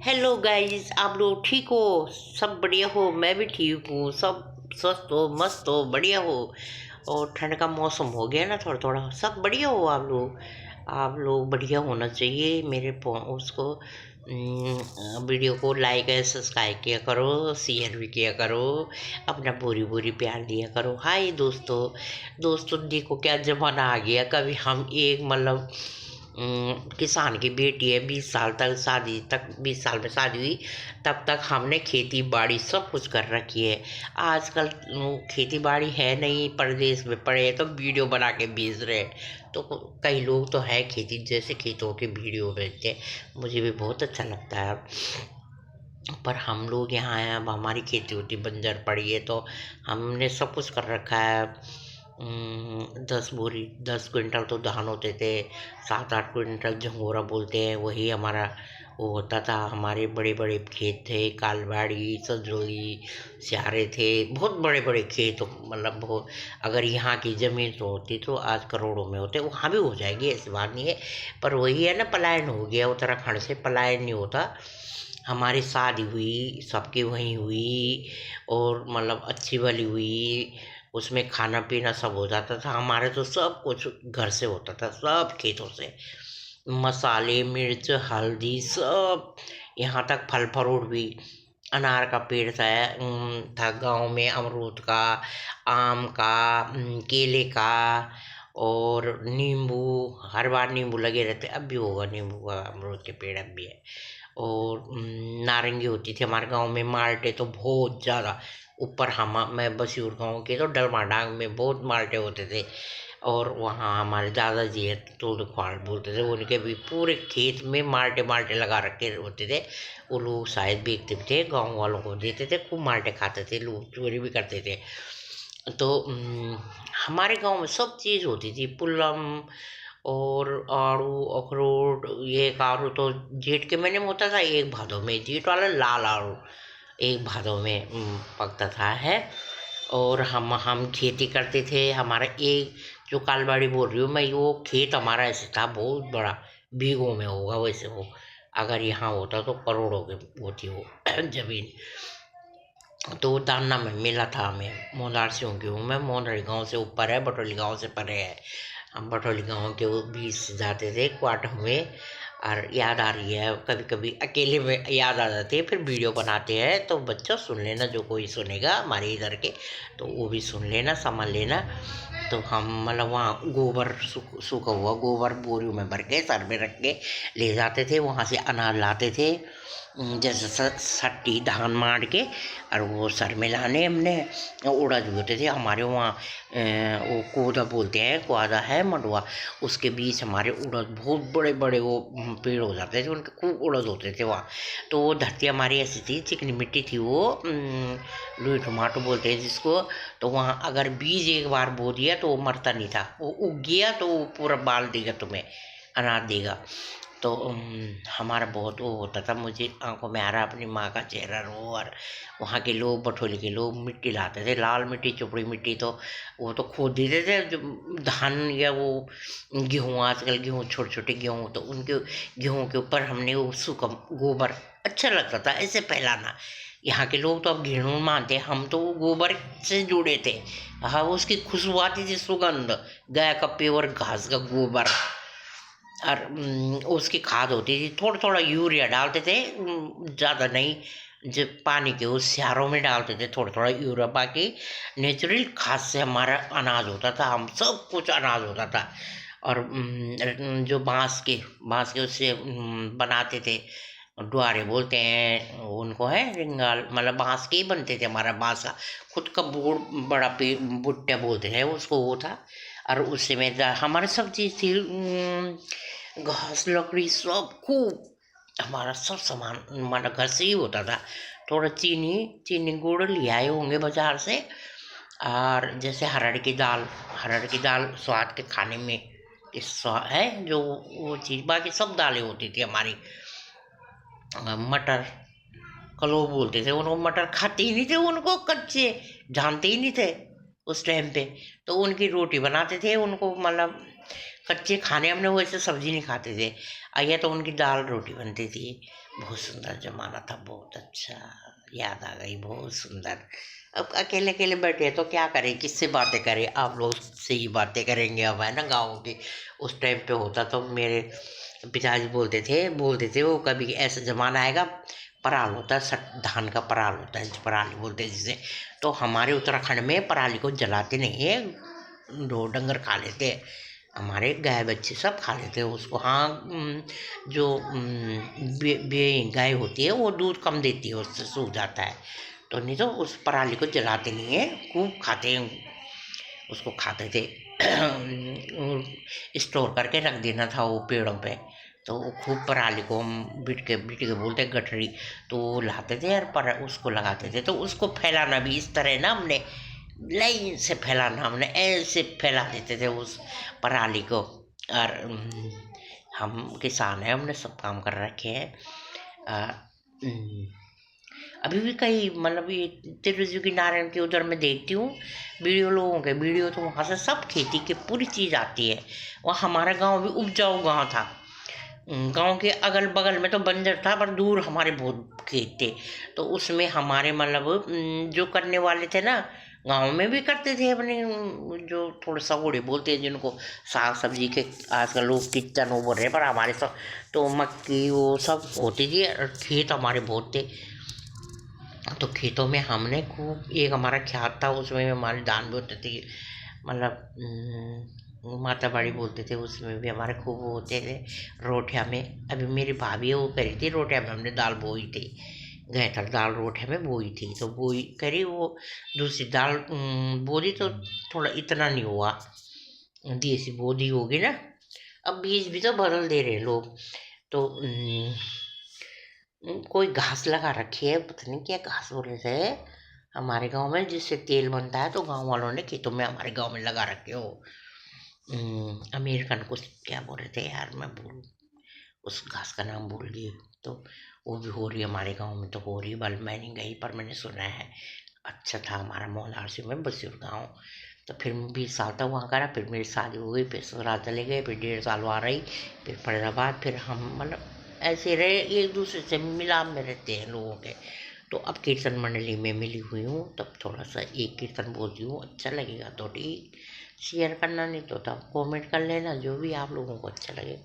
Hello guys, आप लोग ठीक हो? सब बढ़िया हो? मैं भी ठीक हूँ। सब स्वस्थ हो, मस्त हो, बढ़िया हो। और ठंड का मौसम हो गया ना, थोड़ा थोड़ा सब बढ़िया हो। आप लोग बढ़िया होना चाहिए। उसको वीडियो को लाइक है, सब्सक्राइब किया करो, शेयर भी किया करो, अपना पूरी पूरी प्यार दिया करो। हाय दोस्तों। दोस्तों देखो क्या जमाना आ गया। कभी हम एक मतलब किसान की बेटी है, 20 साल तक शादी तक 20 साल में शादी हुई, तब तक हमने खेती बाड़ी सब कुछ कर रखी है। आजकल खेती बाड़ी है नहीं, परदेश में पड़े हैं तो वीडियो बना के भेज रहे हैं। तो कई लोग तो है खेती जैसे खेतों के वीडियो भेजते हैं, मुझे भी बहुत अच्छा लगता है। पर हम लोग यहाँ हैं, अब हमारी खेती होती बंजर पड़ी है तो हमने सब कुछ कर रखा है। 10 क्विंटल तो धान होते थे, 7-8 क्विंटल झंगोरा बोलते हैं, वही हमारा वो होता था। हमारे बड़े बड़े खेत थे, कालबाड़ी, सजोली, सियारे थे, बहुत बड़े बड़े खेत। मतलब बहुत, अगर यहाँ की ज़मीन तो होती तो आज करोड़ों में होते। वहाँ भी हो जाएगी, ऐसी बात नहीं है। पर वही है ना, पलायन हो गया, उत्तराखंड से पलायन नहीं होता। हमारी शादी हुई, सबकी वहीं हुई, और मतलब अच्छी वाली हुई। उसमें खाना पीना सब हो जाता था। हमारे तो सब कुछ घर से होता था, सब खेतों से। मसाले, मिर्च, हल्दी सब। यहाँ तक फल फ्रूट भी। अनार का पेड़ था गांव में, अमरूद का, आम का, केले का, और नींबू। हर बार नींबू लगे रहते, अब भी होगा नींबू का, अमरूद के पेड़ अब भी है। और नारंगी होती थी हमारे गांव में। माल्टे तो बहुत ज़्यादा। ऊपर हम मैं बसियूर गांव के, तो डलमाडांग में बहुत माल्टे होते थे। और वहाँ हमारे दादाजी है, तोड़ फाड़ बोलते थे, उनके भी पूरे खेत में माल्टे माल्टे लगा रखे होते थे। वो लोग शायद बेचते भी थे, गाँव वालों को देते थे, खूब माल्टे खाते थे, लोग चोरी भी करते थे। तो हमारे गांव में सब चीज़ होती थी, पुल्लम और आड़ू, अखरोट। ये एक आड़ू तो जेठ के महीने में होता था, एक भादों में, जेठ वाला लाल आड़ू एक भादों में पकता था है। और हम खेती करते थे। हमारा एक जो कालबाड़ी बोल रही हूँ मैं, वो खेत हमारा ऐसे था बहुत बड़ा, बीघों में होगा वैसे वो। अगर यहाँ होता तो करोड़ों की होती वो जमीन। तो दाना में मिला था हमें। मोदार से हूँ मैं, मोदारी गांव से ऊपर है, बटोली गांव से परे है। हम बटोली गांव के वो बीच से जाते थे क्वार्टर में। और याद आ रही है, कभी कभी अकेले में याद आ जाती है, फिर वीडियो बनाते हैं तो बच्चों सुन लेना, जो कोई सुनेगा हमारे इधर के तो वो भी सुन लेना, समझ लेना। तो हम मतलब वहाँ गोबर, सूखा हुआ गोबर बोरियों में भर के सर में रख के ले जाते थे, वहाँ से अनाज लाते थे। जैसे सट्टी धान मार के, और वो सर में लाने हमने। उड़द भी होते थे हमारे वहाँ। वो कोदा बोलते हैं, कोदा है मंडुआ, उसके बीच हमारे उड़द बहुत बड़े बड़े वो पेड़ हो जाते थे, उनके खूब उड़द होते थे वहाँ। तो वो धरती हमारी ऐसी थी, चिकनी मिट्टी थी वो, लुई टमाटो बोलते हैं जिसको। तो वहाँ अगर बीज एक बार बो दिया तो वो मरता नहीं था, वो उग गया तो वो पूरा बाल देगा तुम्हें, अनाज देगा। तो हमारा बहुत वो होता था। मुझे आंखों में आ रहा अपनी माँ का चेहरा रो। और वहाँ के लोग, बठोली के लोग मिट्टी लाते थे, लाल मिट्टी, चुपड़ी मिट्टी, तो वो तो खोद देते थे। जो धान या वो गेहूँ, आजकल गेहूँ छोटे छोटे गेहूँ, तो उनके गेहूँ के ऊपर हमने वो सूखा गोबर, अच्छा लगता था ऐसे फैलाना। यहाँ के लोग तो अब घृणा मानते हैं, हम तो वो गोबर से जुड़े थे। हाँ, उसकी खुशबू आती थी, सुगंध, गाय का प्योर घास का गोबर। और उसकी खाद होती थी, थोड़ा थोड़ा यूरिया डालते थे, ज़्यादा नहीं। जब पानी के उस स्यारों में डालते थे थोड़ा थोड़ा यूरिया, बाकी नेचुरल खाद से हमारा अनाज होता था, हम सब कुछ अनाज होता था। और जो बांस के उससे बनाते थे, डुआरे बोलते हैं उनको, है रिंगाल, मतलब बांस के ही बनते थे। हमारा बांस का खुद का बोर्ड, बड़ा पे बुट्टा बोलते हैं उसको, वो था। और उससे में हमारे सब चीज़ थी, घास लकड़ी सब खूब। हमारा सब सामान हमारा घर से ही होता था। थोड़ा चीनी चीनी गुड़ ले आए होंगे बाजार से। और जैसे हरड़ की दाल स्वाद के खाने में इस है जो वो चीज़, बाकी सब दालें होती थी हमारी। मटर, कलो बोलते थे उनको, मटर खाते ही नहीं थे उनको, कच्चे जानते ही नहीं थे उस टाइम पे। तो उनकी रोटी बनाते थे उनको, मतलब कच्चे खाने, हमने वैसे सब्जी नहीं खाते थे। या तो उनकी दाल रोटी बनती थी, बहुत सुंदर ज़माना था, बहुत अच्छा। याद आ गई, बहुत सुंदर। अब अकेले अकेले बैठे हैं तो क्या करें, किससे बातें करें, आप लोग से ही बातें करेंगे अब, है ना। गाँव के उस टाइम पे होता तो मेरे पिताजी बोलते थे वो, कभी ऐसा ज़माना आएगा, पराल होता है, सट धान का पराल होता है, पराली बोलते हैं जिसे। तो हमारे उत्तराखंड में पराली को जलाते नहीं है, दो डंगर खा लेते हैं, हमारे गाय बच्चे सब खा लेते हैं उसको। हाँ, जो गाय होती है वो दूध कम देती है, उससे सूख जाता है, तो नहीं तो उस पराली को जलाते नहीं है, खूब खाते हैं उसको, खाते थे। और स्टोर करके रख देना था वो पेड़ों पे, तो वो खूब पराली को हम बिट के बोलते हैं गठरी, तो वो लाते थे और पर उसको लगाते थे, तो उसको फैलाना भी इस तरह ना, हमने लाइन से फैलाना, हमने ऐसे फैला देते थे उस पराली को। और हम किसान हैं, हमने सब काम कर रखे हैं। अ, उम, अभी भी कई मतलब ये तिरुजुकी नारायण के उधर मैं देखती हूँ वीडियो, लोगों के वीडियो, तो वहाँ से सब खेती की पूरी चीज़ आती है। वहाँ हमारा गांव भी उपजाऊ गांव था। गांव के अगल बगल में तो बंजर था, पर दूर हमारे बहुत खेत थे, तो उसमें हमारे मतलब जो करने वाले थे ना, गांव में भी करते थे अपने, जो थोड़े सगोड़े बोलते हैं जिनको, साग सब्जी के आजकल लोग किचन वो बोल रहे हैं, पर हमारे सब तो मक्की वो सब होती थी, और खेत हमारे बहुत थे। तो खेतों में हमने खूब, एक हमारा खेत था उसमें हमारे धान भी होते थे, मतलब माता बाड़ी बोलते थे, उसमें भी हमारे खूब वो होते थे। रोटियां में अभी मेरी भाभी है वो करी थी, रोटियां में हमने दाल बोई थी, गए तक दाल रोटियां में बोई थी, तो बोई करी वो, दूसरी दाल बोली तो थोड़ा इतना नहीं हुआ, देसी बोदी होगी ना। अब बीज भी तो बदल दे रहे लोग, तो कोई घास लगा रखी है, पता नहीं क्या घास बोल रहे थे हमारे गांव में, जिससे तेल बनता है, तो गांव वालों ने खेतों में हमारे गांव में लगा रखे हो। अमेरिकन कुछ क्या बोल रहे थे यार, मैं भूल, उस घास का नाम भूल गई। तो वो भी हो रही है हमारे गांव में, तो हो रही है, बल मैं नहीं गई पर मैंने सुना है। अच्छा था हमारा मोहलारसी में बसीर गाँव। तो फिर 20 साल तक वहाँ करा, फिर मेरी शादी हो गई, फिर ससुराल चले गए, फिर 1.5 साल वहाँ रही, फिर फरीदाबाद, फिर हम मतलब ऐसे रहे, एक दूसरे से मिलाप में रहते हैं लोगों के। तो अब कीर्तन मंडली में मिली हुई हूँ, तब थोड़ा सा एक कीर्तन बोलती हूँ, अच्छा लगेगा तो ठीक, शेयर करना, नहीं तो तब कमेंट कर लेना, जो भी आप लोगों को अच्छा लगे।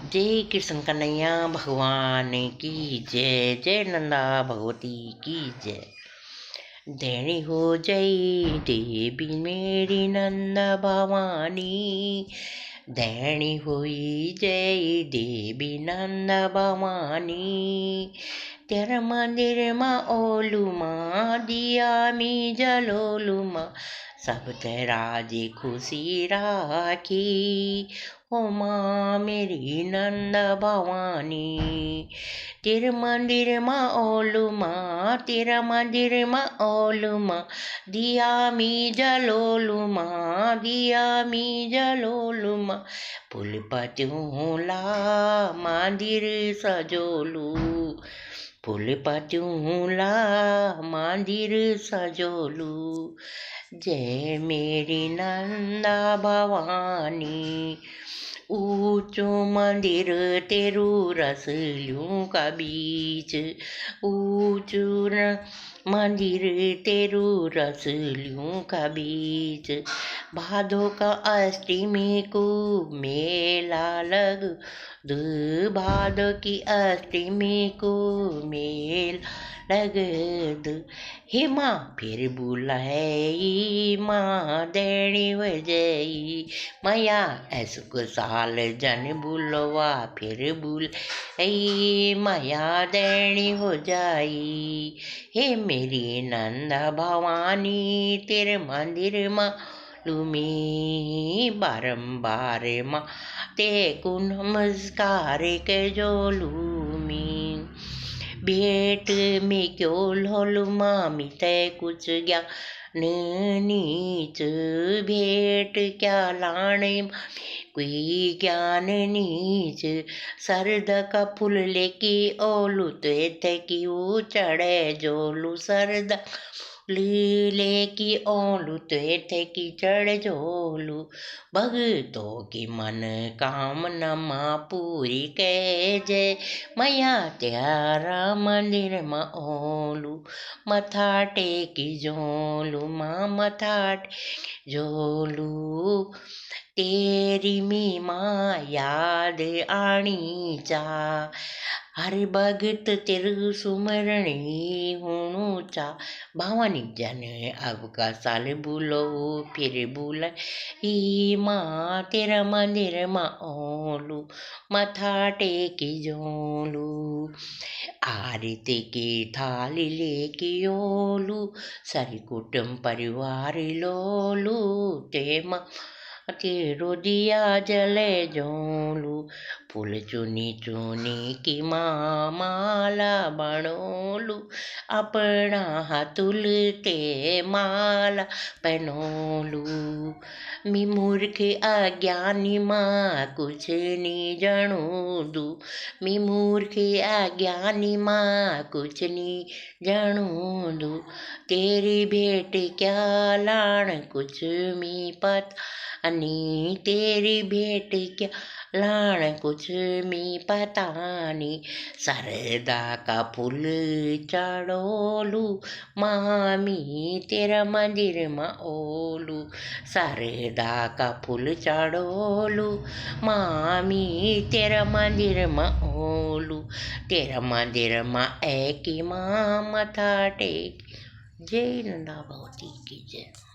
जय कृष्ण कन्हैया भगवान की जय, जय नंदा भगवती की जय। देनी हो जय देवी मेरी नंदा भवानी, देनी हुई जय देवी नंदा भवानी। तेरा मंदिर माँ ओलू माँ, दिया मी जलोलू माँ, सब तेरा जी खुशी राखी, ओ माँ मेरी नंद भवानी। तेरे मंदिर माँ ओलू माँ, तेरा मंदिर माँ ओलू माँ, दिया मी जलोलू माँ, दिया मी जलोलू माँ, फूल पत्यूला मंदिर सजोलू, फूल पत्यूला मंदिर सजोलू। जय मेरी नंदा भवानी, ऊंचो मंदिर तेरू रस लूं का बीच, ऊंचो मंदिर तेरू रस लूं का बीच। भादो का अष्टमी को मेला लग, भादो की अष्टमी को मेला लगद। हे माँ फिर बुलाई माँ देणी वजई, माया ऐसुक साल जन बुलवा फिर बुल माया देणी हो जाई। हे मेरी नंदा भवानी तेरे मंदिर माँ लुमी, बारंबार माँ ते को नमस्कार के जो लूमी। भेंट में क्यों लोलू मामी तय कुछ ज्ञान नीच, भेंट क्या लाने कोई ज्ञान नीच। सरद का फूल लेके ओलू ते कि वो चढ़े जोलू, सरद लीले की ओलू तीर्थ की चढ़ झोलू भगतों की मन कामना माँ पूरी कह जय मैया त्यारा मंदिर माँ ओलू मथा टेकी झोलू माँ मथा टेकी झोलू तेरी मी माँ याद आनी चा हर भगत तेरु सुमरणी हुणु चा भावानी जाने अब का साल बुलो फिर बुला ही माँ तेरा मंदिर माँ ओलू मथा टेकी झोलू आरती की थाली लेके ओलू सारी कुटुंब परिवार लोलू ते माँ तेरो दिया जले झोलू फूल चुनी चुनी की माँ माला बनोलू अपना हाथुल ते माला पहनोलू मी मूर्ख अज्ञानी माँ कुछ नहीं जानू दू मी मूर्ख अज्ञानी माँ कुछ नहीं जानू दू तेरी भेंट क्या लाण कुछ मी पता नी तेरी भेंट क्या लाण कुछ मी पता नी सरदा का फूल चढ़ोलू मामी तेरा मंदिर माँ ओलू सरदा का फूल चढ़ोलू मामी तेरा मंदिर माँ ओलू तेरा मंदिर माँ की माँ मथा टेक जय नंदा भगवती की जय।